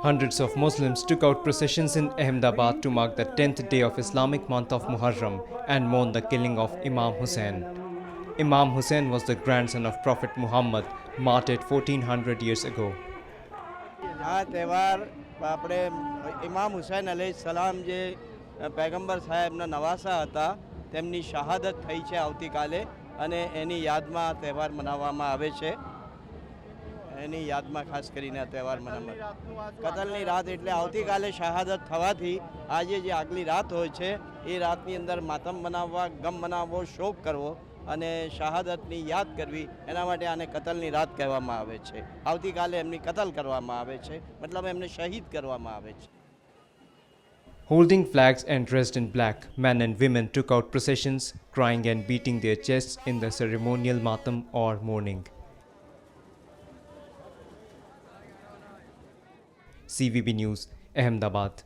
Hundreds of Muslims took out processions in Ahmedabad to mark the 10th day of Islamic month of Muharram and mourn the killing of Imam Hussain. Imam Hussain was the grandson of Prophet Muhammad, martyred 1400 years ago. આ તહેવાર આપણે ઇમામ હુસૈન અલૈહિસ્સલામ જે પૈગંબર સાહેબના નવાસા હતા તેમની શહાદત થઈ છે આવતીકાલે અને એની યાદમાં આ તહેવાર મનાવવામાં આવે છે. એની યાદમાં ખાસ કરીને આ તહેવાર મનાવવામાં કતલની રાત એટલે આવતીકાલે શહાદત થવાથી આજે જે આગલી રાત હોય છે એ રાતની અંદર માતમ મનાવવા, ગમ મનાવવો, શોક કરવો અને શહાદતની યાદ કરવી એના માટે આને કતલની રાત કહેવામાં આવે છે. આવતીકાલે એમની કતલ કરવામાં આવે છે, મતલબ એમને શહીદ કરવામાં આવે છે. Holding flags and dressed in black, men and women took out processions, crying and beating their chests in the ceremonial matam or mourning. CVB News, Ahmedabad.